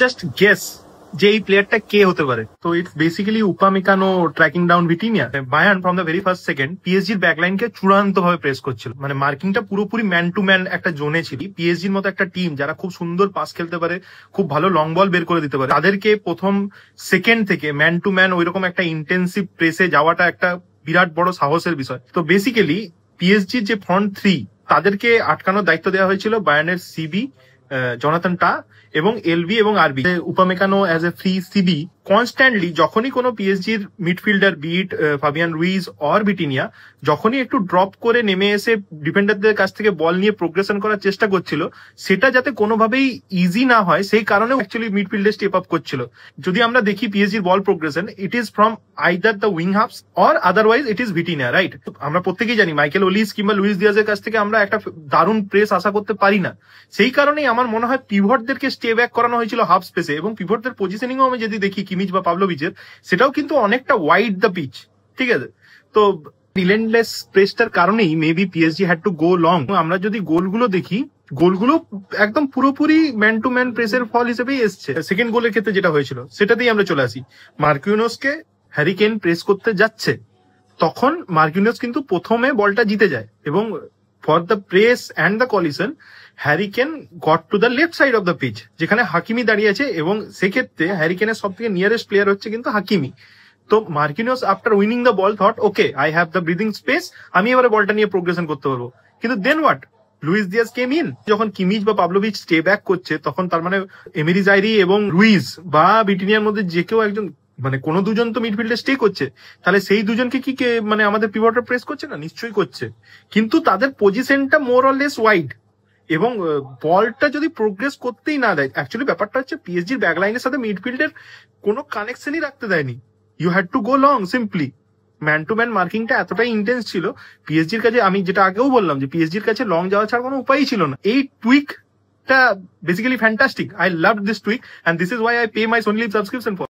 Just guess যে এই প্লেয়ারটা কে হতে পারে। তো it's basically Upamecano tracking down ভিটিনিয়া। Bayern from the very first second পিএসজির ব্যাকলাইনকে চূড়ান্ত ভাবে প্রেস করছিল, মানে মার্কিংটা পুরোপুরি ম্যান টু ম্যান একটা জোনে ছিল। পিএসজির মতো একটা টিম যারা খুব সুন্দর পাস খেলতে পারে, খুব ভালো লং বল বের করে দিতে পারে, তাদেরকে প্রথম সেকেন্ড থেকে ম্যান টু ম্যান ওইরকম একটা ইন্টেন্সিভ প্রেসে যাওয়াটা একটা বিরাট বড় সাহসের বিষয়। তো বেসিক্যালি পিএসজির যে ফ্রন্ট থ্রি তাদেরকে আটকানোর দায়িত্ব দেওয়া হয়েছিল বায়ার্নের সিবি, জনাথন টা এবং এলবি এবং RB. Upamecano as a free CB constantly যখনই কোনো পিএসজির midfielder beat Fabian Ruiz or Vitinha যখনই একটু ড্রপ করে নেমে এসে ডিফেন্ডারদের কাছ থেকে বল নিয়ে প্রোগ্রেশন করার চেষ্টা করছিল, সেটা যাতে কোনোভাবেই ইজি না হয় সেই কারণেও অ্যাকচুয়ালি মিডফিল্ডে স্টেপ আপ করছিল। যদি আমরা দেখি পিএসজির ball progression, it is from either the wing halves or otherwise it is Vitinha, right? আমরা প্রত্যেকেই জানি মাইকেল ওলিস কিংবা লুইস দিয়াজের কাছ থেকে আমরা একটা দারুণ প্রেস আশা করতে পারি না। সেই কারণেই আমার মনে হয় পিভটদেরকে স্টে ব্যাক করানো হয়েছিল হাফ স্পেসে, এবং পিভটদের পজিশনিংও আমি যদি দেখি কিমিচ বা পাভলোভিচের, সেটাও কিন্তু অনেকটা ওয়াইড দ্য পিচ, ঠিক আছে? তো রিলেন্টলেস প্রেসটার কারণেই maybe PSG had to go long. আমরা যদি গোলগুলো দেখি, গোলগুলো একদম পুরোপুরি ম্যান টু ম্যান প্রেসের ফল হিসেবেই এসছে। সেকেন্ড গোলের ক্ষেত্রে যেটা হয়েছিল সেটাতেই আমরা চলে আসি। মার্কিউনোসকে হ্যারি কেন প্রেস করতে যাচ্ছে, তখন মার্কিউনোস কিন্তু প্রথমে বলটা জিতে যায়, এবং for the press and the collision Harry Kane got to the left side of the pitch, যেখানে হাকিমি দাঁড়িয়ে আছে, এবং সেক্ষেত্রে হ্যারি কেনের সব থেকে নিয়ারেস্ট প্লেয়ার হচ্ছে কিন্তু হাকিমি। তো Marquinhos after winning the ball thought, okay I have the breathing space, আমি এবারে বলটা নিয়ে প্রোগ্রেশন করতে পারবো। কিন্তু then what, Luis Diaz came in. যখন কিমিচ বা পাভলোভিচ স্টে ব্যাক করছে, তখন তার মানে এমিরি জাইরি এবং রুইজ বা ভিটিনিয়ার মধ্যে যে কেউ একজন, মানে কোনো দুজন তো মিডফিল্ডে স্টে করছে, তাহলে সেই দুজনকে কি মানে আমাদের পিভটরা প্রেস করছে না? নিশ্চয়ই করছে, কিন্তু তাদের পজিশনটা মোর অর লেস ওয়াইড, এবং বলটা যদি প্রোগ্রেস করতেই না দেয়। অ্যাকচুয়ালি ব্যাপারটা হচ্ছে পিএসজির ব্যাকলাইনের সাথে মিডফিল্ডের কোনো কানেকশনই রাখতে দেয়নি। You had to go long simply. Man to man মার্কিংটা এতটাই ইন্টেন্স ছিল পিএসজির কাছে, আমি যেটা আগেও বললাম যে পিএসজির কাছে লং যাওয়া ছাড়া কোনো উপায়ই ছিল না। এই টুইকটা basically fantastic. I love this tweak, and this is why I pay my Sony Liv subscription for.